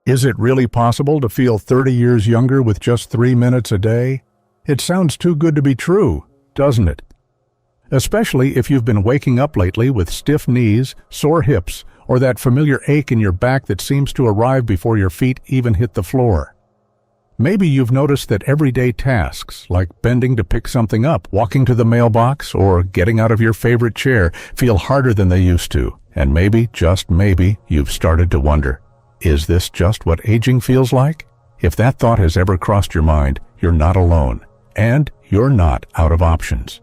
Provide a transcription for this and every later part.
Is it really possible to feel 30 years younger with just 3 minutes a day? It sounds too good to be true, doesn't it? Especially if you've been waking up lately with stiff knees, sore hips, or that familiar ache in your back that seems to arrive before your feet even hit the floor. Maybe you've noticed that everyday tasks, like bending to pick something up, walking to the mailbox, or getting out of your favorite chair, feel harder than they used to. And maybe, just maybe, you've started to wonder, is this just what aging feels like? If that thought has ever crossed your mind, you're not alone. And you're not out of options.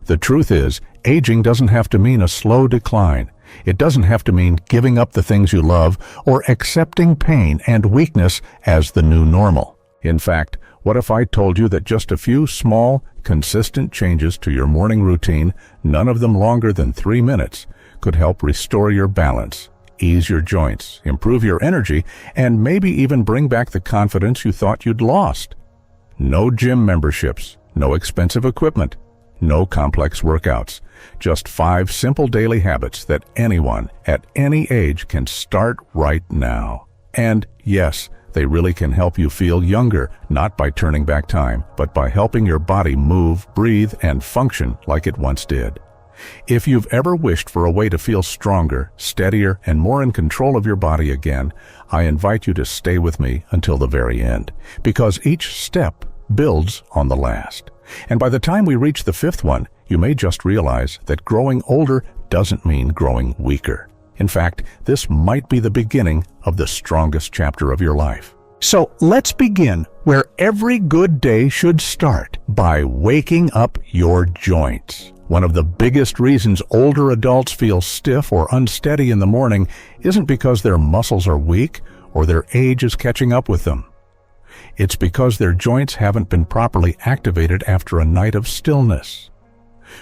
The truth is, aging doesn't have to mean a slow decline. It doesn't have to mean giving up the things you love or accepting pain and weakness as the new normal. In fact, what if I told you that just a few small, consistent changes to your morning routine, none of them longer than 3 minutes, could help restore your balance, ease your joints, improve your energy, and maybe even bring back the confidence you thought you'd lost? No gym memberships, no expensive equipment, no complex workouts. Just 5 simple daily habits that anyone at any age can start right now. And yes, they really can help you feel younger, not by turning back time, but by helping your body move, breathe, and function like it once did. If you've ever wished for a way to feel stronger, steadier, and more in control of your body again, I invite you to stay with me until the very end, because each step builds on the last. And by the time we reach the 5th one, you may just realize that growing older doesn't mean growing weaker. In fact, this might be the beginning of the strongest chapter of your life. So let's begin where every good day should start, by waking up your joints. One of the biggest reasons older adults feel stiff or unsteady in the morning isn't because their muscles are weak or their age is catching up with them. It's because their joints haven't been properly activated after a night of stillness.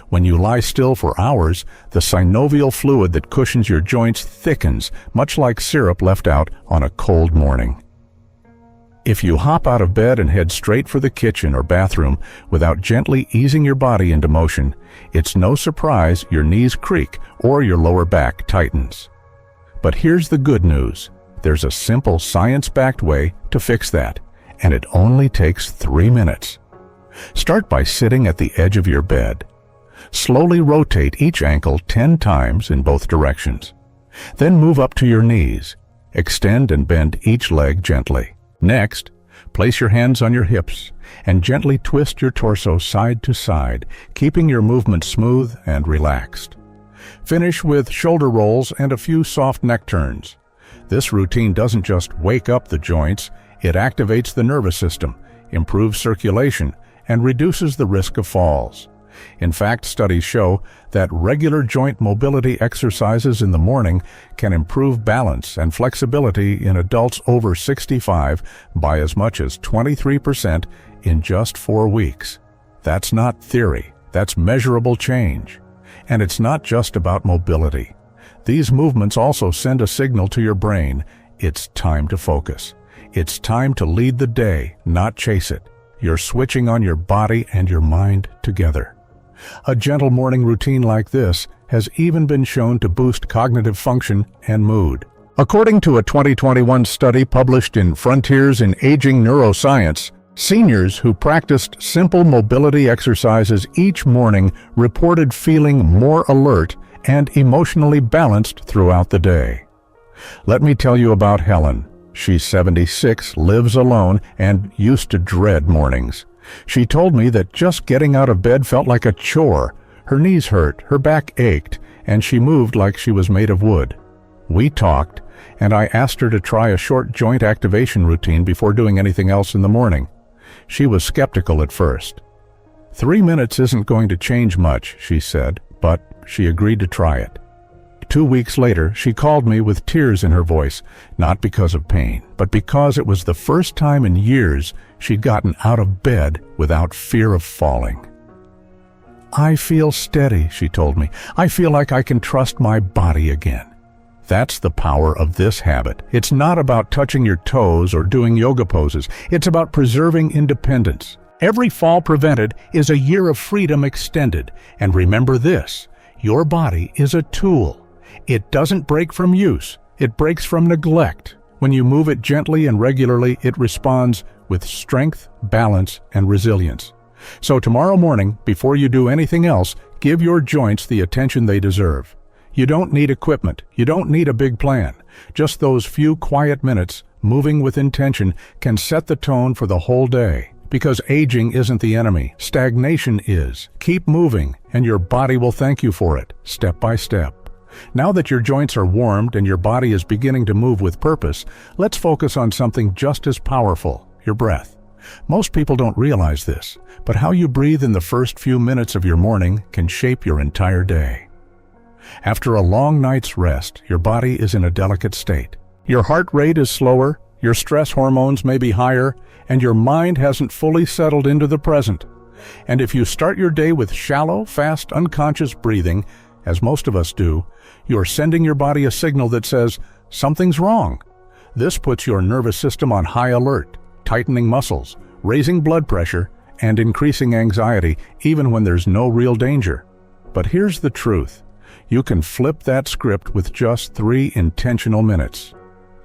When you lie still for hours, the synovial fluid that cushions your joints thickens, much like syrup left out on a cold morning. If you hop out of bed and head straight for the kitchen or bathroom without gently easing your body into motion, it's no surprise your knees creak or your lower back tightens. But here's the good news. There's a simple science-backed way to fix that, and it only takes 3 minutes. Start by sitting at the edge of your bed. Slowly rotate each ankle 10 times in both directions. Then move up to your knees. Extend and bend each leg gently. Next, place your hands on your hips and gently twist your torso side to side, keeping your movement smooth and relaxed. Finish with shoulder rolls and a few soft neck turns. This routine doesn't just wake up the joints, it activates the nervous system, improves circulation, and reduces the risk of falls. In fact, studies show that regular joint mobility exercises in the morning can improve balance and flexibility in adults over 65 by as much as 23% in just 4 weeks. That's not theory, that's measurable change. And it's not just about mobility. These movements also send a signal to your brain. It's time to focus. It's time to lead the day, not chase it. You're switching on your body and your mind together. A gentle morning routine like this has even been shown to boost cognitive function and mood. According to a 2021 study published in Frontiers in Aging Neuroscience, seniors who practiced simple mobility exercises each morning reported feeling more alert and emotionally balanced throughout the day. Let me tell you about Helen. She's 76, lives alone, and used to dread mornings. She told me that just getting out of bed felt like a chore. Her knees hurt, her back ached, and she moved like she was made of wood. We talked, and I asked her to try a short joint activation routine before doing anything else in the morning. She was skeptical at first. 3 minutes isn't going to change much, she said, but she agreed to try it. 2 weeks later, she called me with tears in her voice, not because of pain, but because it was the first time in years she'd gotten out of bed without fear of falling. "I feel steady," she told me. "I feel like I can trust my body again." That's the power of this habit. It's not about touching your toes or doing yoga poses. It's about preserving independence. Every fall prevented is a year of freedom extended. And remember this, your body is a tool. It doesn't break from use. It breaks from neglect. When you move it gently and regularly, it responds with strength, balance, and resilience. So tomorrow morning, before you do anything else, give your joints the attention they deserve. You don't need equipment. You don't need a big plan. Just those few quiet minutes, moving with intention, can set the tone for the whole day. Because aging isn't the enemy, stagnation is. Keep moving, and your body will thank you for it, step by step. Now that your joints are warmed and your body is beginning to move with purpose, let's focus on something just as powerful, your breath. Most people don't realize this, but how you breathe in the first few minutes of your morning can shape your entire day. After a long night's rest, your body is in a delicate state. Your heart rate is slower, your stress hormones may be higher, and your mind hasn't fully settled into the present. And if you start your day with shallow, fast, unconscious breathing, as most of us do, you're sending your body a signal that says, something's wrong. This puts your nervous system on high alert, tightening muscles, raising blood pressure, and increasing anxiety, even when there's no real danger. But here's the truth. You can flip that script with just 3 intentional minutes.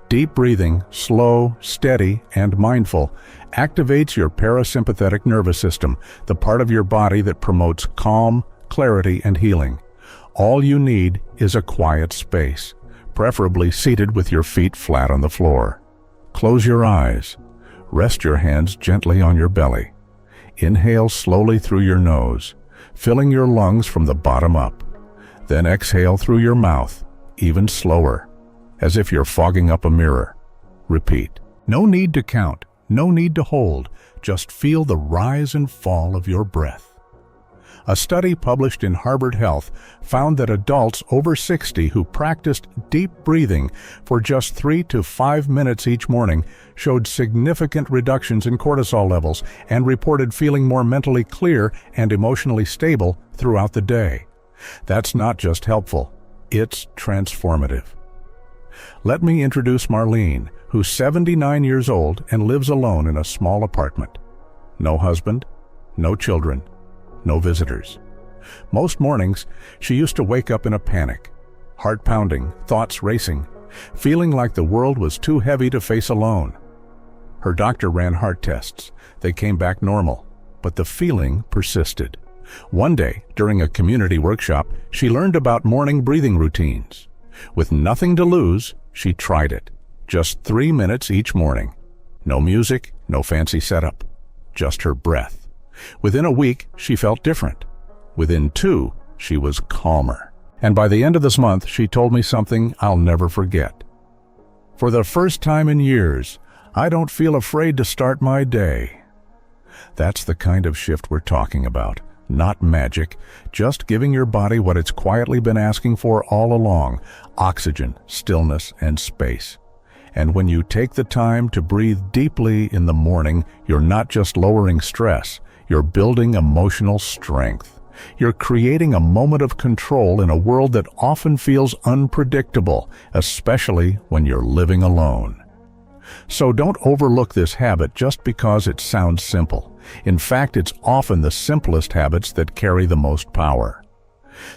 Deep breathing, slow, steady, and mindful, activates your parasympathetic nervous system, the part of your body that promotes calm, clarity, and healing. All you need is a quiet space, preferably seated with your feet flat on the floor. Close your eyes. Rest your hands gently on your belly. Inhale slowly through your nose, filling your lungs from the bottom up. Then exhale through your mouth, even slower, as if you're fogging up a mirror. Repeat. No need to count, no need to hold, just feel the rise and fall of your breath. A study published in Harvard Health found that adults over 60 who practiced deep breathing for just 3 to 5 minutes each morning showed significant reductions in cortisol levels and reported feeling more mentally clear and emotionally stable throughout the day. That's not just helpful, it's transformative. Let me introduce Marlene, who's 79 years old and lives alone in a small apartment. No husband, no children, no visitors. Most mornings, she used to wake up in a panic, heart pounding, thoughts racing, feeling like the world was too heavy to face alone. Her doctor ran heart tests. They came back normal, but the feeling persisted. One day, during a community workshop, she learned about morning breathing routines. With nothing to lose, she tried it. Just 3 minutes each morning. No music, no fancy setup, just her breath. Within a week, she felt different. Within 2, she was calmer. And by the end of this month, she told me something I'll never forget. For the first time in years, I don't feel afraid to start my day. That's the kind of shift we're talking about. Not magic, just giving your body what it's quietly been asking for all along: oxygen, stillness, and space. And when you take the time to breathe deeply in the morning, you're not just lowering stress, you're building emotional strength. You're creating a moment of control in a world that often feels unpredictable, especially when you're living alone. So don't overlook this habit just because it sounds simple. In fact, it's often the simplest habits that carry the most power.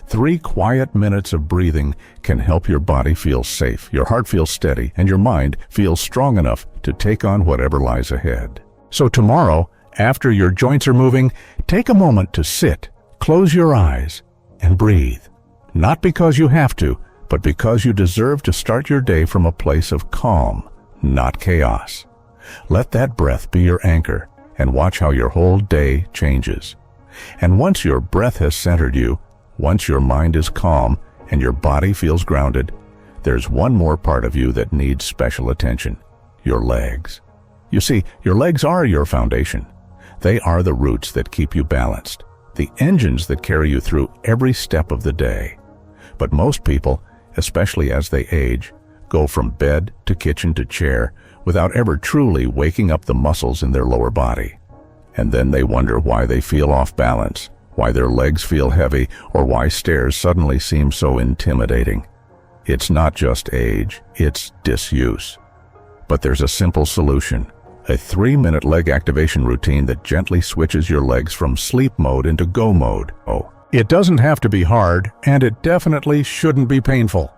3 quiet minutes of breathing can help your body feel safe, your heart feel steady, and your mind feel strong enough to take on whatever lies ahead. So tomorrow, after your joints are moving, take a moment to sit, close your eyes, and breathe. Not because you have to, but because you deserve to start your day from a place of calm, not chaos. Let that breath be your anchor, and watch how your whole day changes. And once your breath has centered you, once your mind is calm and your body feels grounded, there's one more part of you that needs special attention: your legs. You see, your legs are your foundation. They are the roots that keep you balanced, the engines that carry you through every step of the day. But most people, especially as they age, go from bed to kitchen to chair without ever truly waking up the muscles in their lower body. And then they wonder why they feel off balance, why their legs feel heavy, or why stairs suddenly seem so intimidating. It's not just age, it's disuse. But there's a simple solution: a 3-minute leg activation routine that gently switches your legs from sleep mode into go mode. It doesn't have to be hard, and it definitely shouldn't be painful.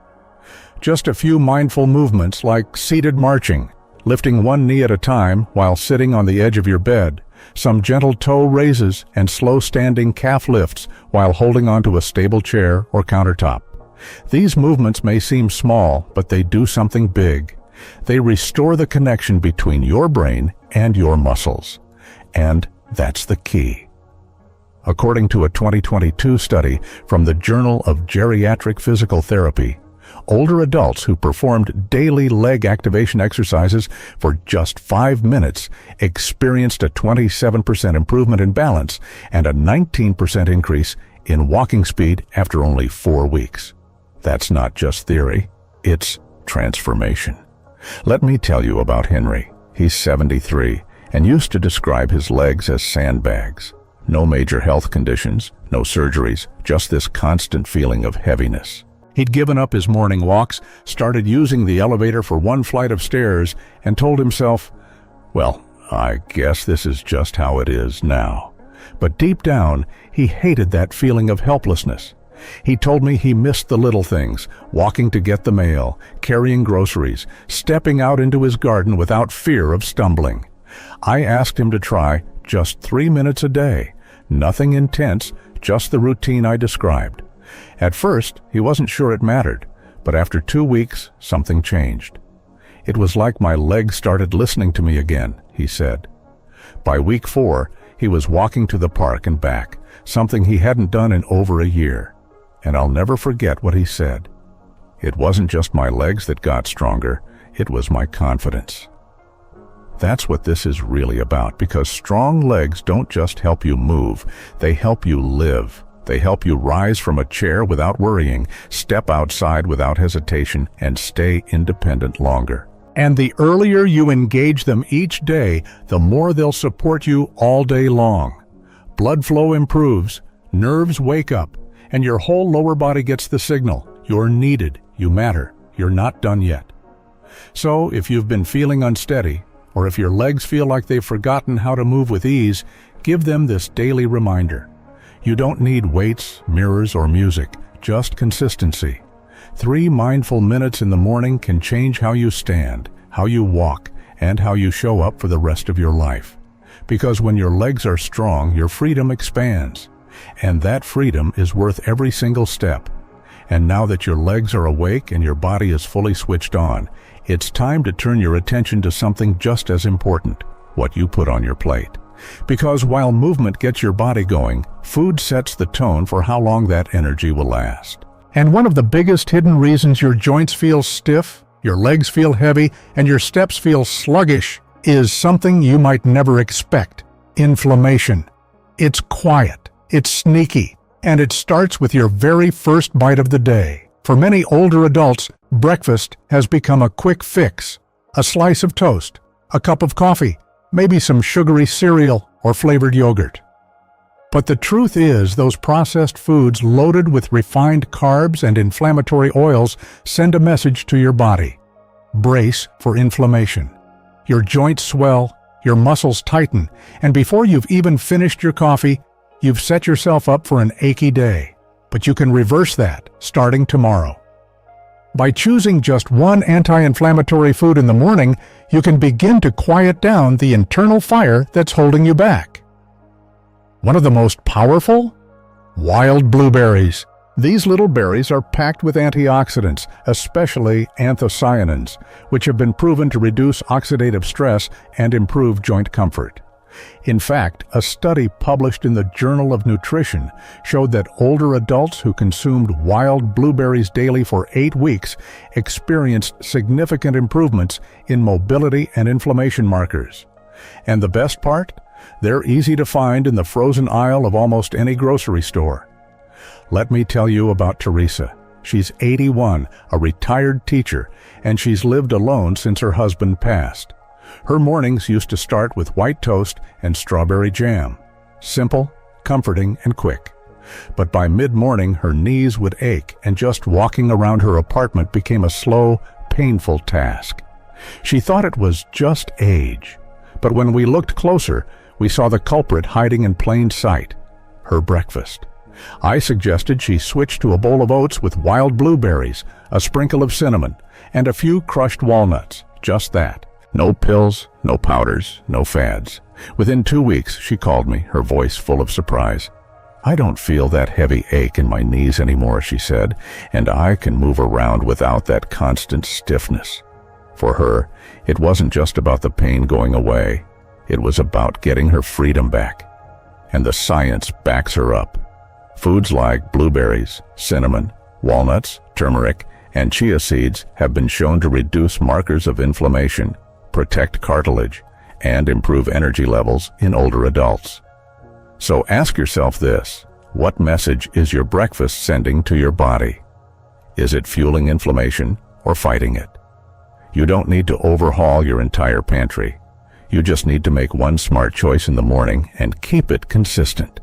Just a few mindful movements like seated marching, lifting one knee at a time while sitting on the edge of your bed, some gentle toe raises and slow standing calf lifts while holding onto a stable chair or countertop. These movements may seem small, but they do something big. They restore the connection between your brain and your muscles. And that's the key. According to a 2022 study from the Journal of Geriatric Physical Therapy, older adults who performed daily leg activation exercises for just 5 minutes experienced a 27% improvement in balance and a 19% increase in walking speed after only 4 weeks. That's not just theory, it's transformation. Let me tell you about Henry. He's 73 and used to describe his legs as sandbags. No major health conditions, no surgeries, just this constant feeling of heaviness. He'd given up his morning walks, started using the elevator for one flight of stairs, and told himself, well, I guess this is just how it is now. But deep down, he hated that feeling of helplessness. He told me he missed the little things, walking to get the mail, carrying groceries, stepping out into his garden without fear of stumbling. I asked him to try just 3 minutes a day. Nothing intense, just the routine I described. At first, he wasn't sure it mattered, but after 2 weeks, something changed. It was like my legs started listening to me again, he said. By week 4, he was walking to the park and back, something he hadn't done in over a year. And I'll never forget what he said. It wasn't just my legs that got stronger, it was my confidence. That's what this is really about, because strong legs don't just help you move, they help you live. They help you rise from a chair without worrying, step outside without hesitation, and stay independent longer. And the earlier you engage them each day, the more they'll support you all day long. Blood flow improves, nerves wake up, and your whole lower body gets the signal. You're needed, you matter, you're not done yet. So if you've been feeling unsteady, or if your legs feel like they've forgotten how to move with ease, give them this daily reminder. You don't need weights, mirrors, or music, just consistency. 3 mindful minutes in the morning can change how you stand, how you walk, and how you show up for the rest of your life. Because when your legs are strong, your freedom expands. And that freedom is worth every single step. And now that your legs are awake and your body is fully switched on, it's time to turn your attention to something just as important, what you put on your plate. Because while movement gets your body going, food sets the tone for how long that energy will last. And one of the biggest hidden reasons your joints feel stiff, your legs feel heavy, and your steps feel sluggish is something you might never expect: inflammation. It's quiet, it's sneaky, and it starts with your very first bite of the day. For many older adults, breakfast has become a quick fix. A slice of toast, a cup of coffee, maybe some sugary cereal or flavored yogurt. But the truth is, those processed foods loaded with refined carbs and inflammatory oils send a message to your body. Brace for inflammation. Your joints swell, your muscles tighten, and before you've even finished your coffee, you've set yourself up for an achy day. But you can reverse that starting tomorrow. By choosing just one anti-inflammatory food in the morning, you can begin to quiet down the internal fire that's holding you back. One of the most powerful? Wild blueberries. These little berries are packed with antioxidants, especially anthocyanins, which have been proven to reduce oxidative stress and improve joint comfort. In fact, a study published in the Journal of Nutrition showed that older adults who consumed wild blueberries daily for 8 weeks experienced significant improvements in mobility and inflammation markers. And the best part? They're easy to find in the frozen aisle of almost any grocery store. Let me tell you about Teresa. She's 81, a retired teacher, and she's lived alone since her husband passed. Her mornings used to start with white toast and strawberry jam. Simple, comforting, and quick. But by mid-morning, her knees would ache, and just walking around her apartment became a slow, painful task. She thought it was just age. But when we looked closer, we saw the culprit hiding in plain sight: her breakfast. I suggested she switch to a bowl of oats with wild blueberries, a sprinkle of cinnamon, and a few crushed walnuts. Just that. No pills, no powders, no fads. Within 2 weeks, she called me, her voice full of surprise. "I don't feel that heavy ache in my knees anymore," she said, "and I can move around without that constant stiffness." For her, it wasn't just about the pain going away. It was about getting her freedom back. And the science backs her up. Foods like blueberries, cinnamon, walnuts, turmeric, and chia seeds have been shown to reduce markers of inflammation, protect cartilage, and improve energy levels in older adults. So ask yourself this: what message is your breakfast sending to your body? Is it fueling inflammation or fighting it? You don't need to overhaul your entire pantry. You just need to make one smart choice in the morning and keep it consistent.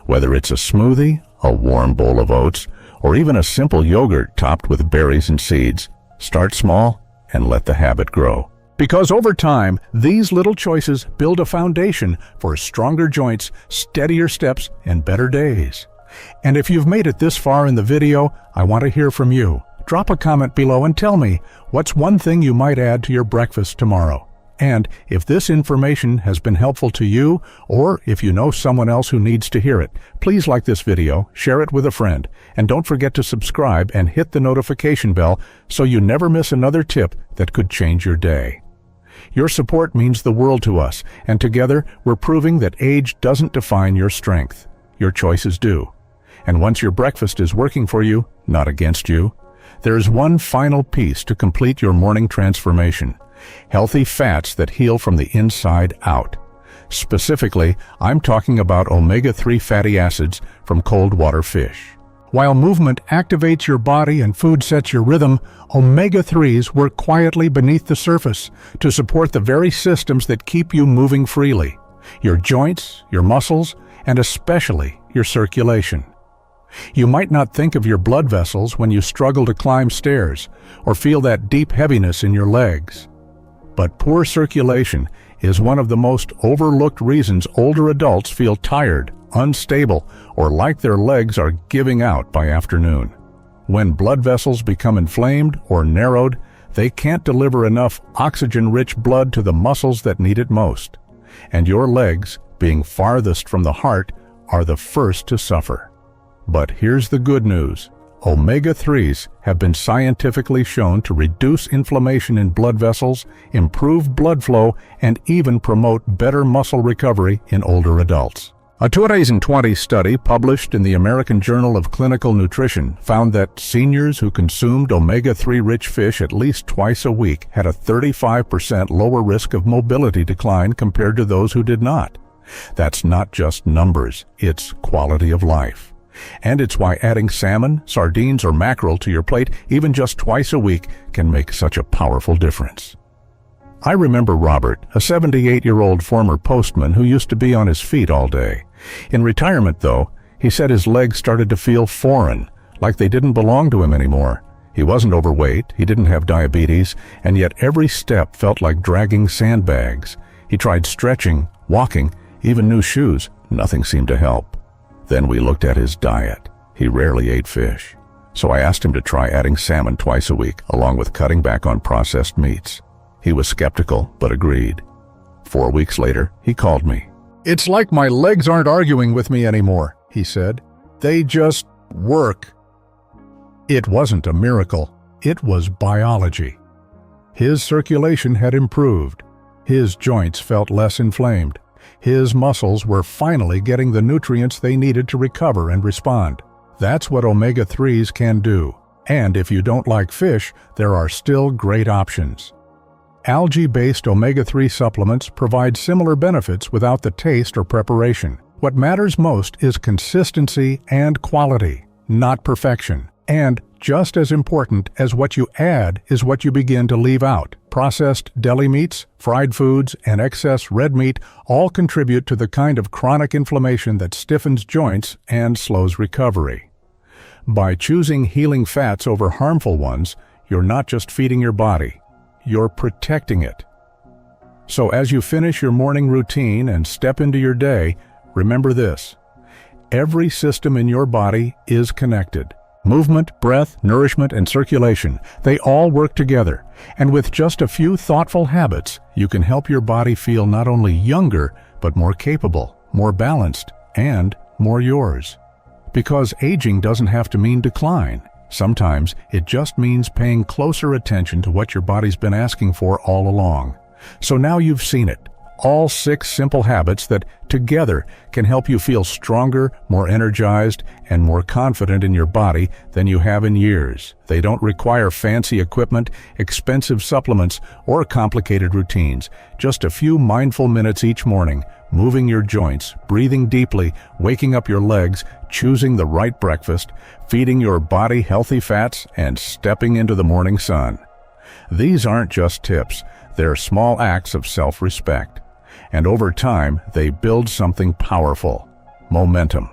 Whether it's a smoothie, a warm bowl of oats, or even a simple yogurt topped with berries and seeds, start small and let the habit grow. Because over time, these little choices build a foundation for stronger joints, steadier steps, and better days. And if you've made it this far in the video, I want to hear from you. Drop a comment below and tell me, what's one thing you might add to your breakfast tomorrow? And if this information has been helpful to you, or if you know someone else who needs to hear it, please like this video, share it with a friend, and don't forget to subscribe and hit the notification bell so you never miss another tip that could change your day. Your support means the world to us, and together we're proving that age doesn't define your strength. Your choices do. And once your breakfast is working for you, not against you, there's one final piece to complete your morning transformation: healthy fats that heal from the inside out. Specifically, I'm talking about omega-3 fatty acids from cold water fish. While movement activates your body and food sets your rhythm, omega-3s work quietly beneath the surface to support the very systems that keep you moving freely: your joints, your muscles, and especially your circulation. You might not think of your blood vessels when you struggle to climb stairs or feel that deep heaviness in your legs. But poor circulation is one of the most overlooked reasons older adults feel tired, unstable, or like their legs are giving out by afternoon. When blood vessels become inflamed or narrowed, they can't deliver enough oxygen-rich blood to the muscles that need it most. And your legs, being farthest from the heart, are the first to suffer. But here's the good news. Omega-3s have been scientifically shown to reduce inflammation in blood vessels, improve blood flow, and even promote better muscle recovery in older adults. A 2020 study published in the American Journal of Clinical Nutrition found that seniors who consumed omega-3 rich fish at least twice a week had a 35% lower risk of mobility decline compared to those who did not. That's not just numbers, it's quality of life. And it's why adding salmon, sardines, or mackerel to your plate even just twice a week can make such a powerful difference. I remember Robert, a 78-year-old former postman who used to be on his feet all day. In retirement, though, he said his legs started to feel foreign, like they didn't belong to him anymore. He wasn't overweight, he didn't have diabetes, and yet every step felt like dragging sandbags. He tried stretching, walking, even new shoes. Nothing seemed to help. Then we looked at his diet. He rarely ate fish. So I asked him to try adding salmon twice a week, along with cutting back on processed meats. He was skeptical, but agreed. 4 weeks later, he called me. "It's like my legs aren't arguing with me anymore," he said. "They just work." It wasn't a miracle. It was biology. His circulation had improved. His joints felt less inflamed. His muscles were finally getting the nutrients they needed to recover and respond. That's what omega-3s can do. And if you don't like fish, there are still great options. Algae-based omega-3 supplements provide similar benefits without the taste or preparation. What matters most is consistency and quality, not perfection. And just as important as what you add is what you begin to leave out. Processed deli meats, fried foods, and excess red meat all contribute to the kind of chronic inflammation that stiffens joints and slows recovery. By choosing healing fats over harmful ones, you're not just feeding your body, you're protecting it. So as you finish your morning routine and step into your day, remember this: Every system in your body is connected. Movement, breath, nourishment, and circulation, they all work together. And with just a few thoughtful habits, you can help your body feel not only younger, but more capable, more balanced, and more yours. Because aging doesn't have to mean decline. Sometimes it just means paying closer attention to what your body's been asking for all along. So now you've seen it. All 6 simple habits that, together, can help you feel stronger, more energized, and more confident in your body than you have in years. They don't require fancy equipment, expensive supplements, or complicated routines. Just a few mindful minutes each morning, moving your joints, breathing deeply, waking up your legs, choosing the right breakfast, feeding your body healthy fats, and stepping into the morning sun. These aren't just tips. They're small acts of self-respect. And over time, they build something powerful: momentum.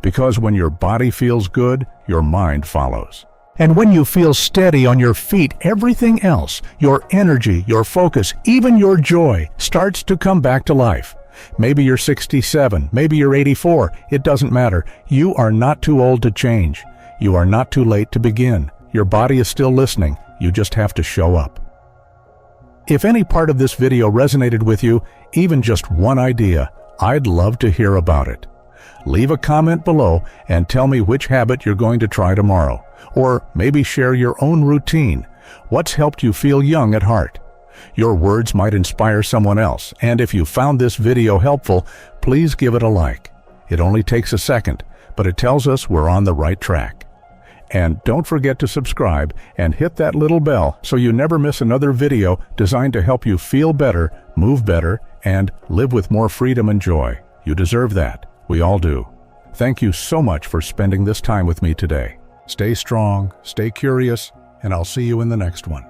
Because when your body feels good, your mind follows. And when you feel steady on your feet, everything else, your energy, your focus, even your joy, starts to come back to life. Maybe you're 67, maybe you're 84, it doesn't matter. You are not too old to change. You are not too late to begin. Your body is still listening. You just have to show up. If any part of this video resonated with you, even just one idea, I'd love to hear about it. Leave a comment below and tell me which habit you're going to try tomorrow. Or maybe share your own routine. What's helped you feel young at heart? Your words might inspire someone else, and if you found this video helpful, please give it a like. It only takes a second, but it tells us we're on the right track. And don't forget to subscribe and hit that little bell so you never miss another video designed to help you feel better, move better, and live with more freedom and joy. You deserve that. We all do. Thank you so much for spending this time with me today. Stay strong, stay curious, and I'll see you in the next one.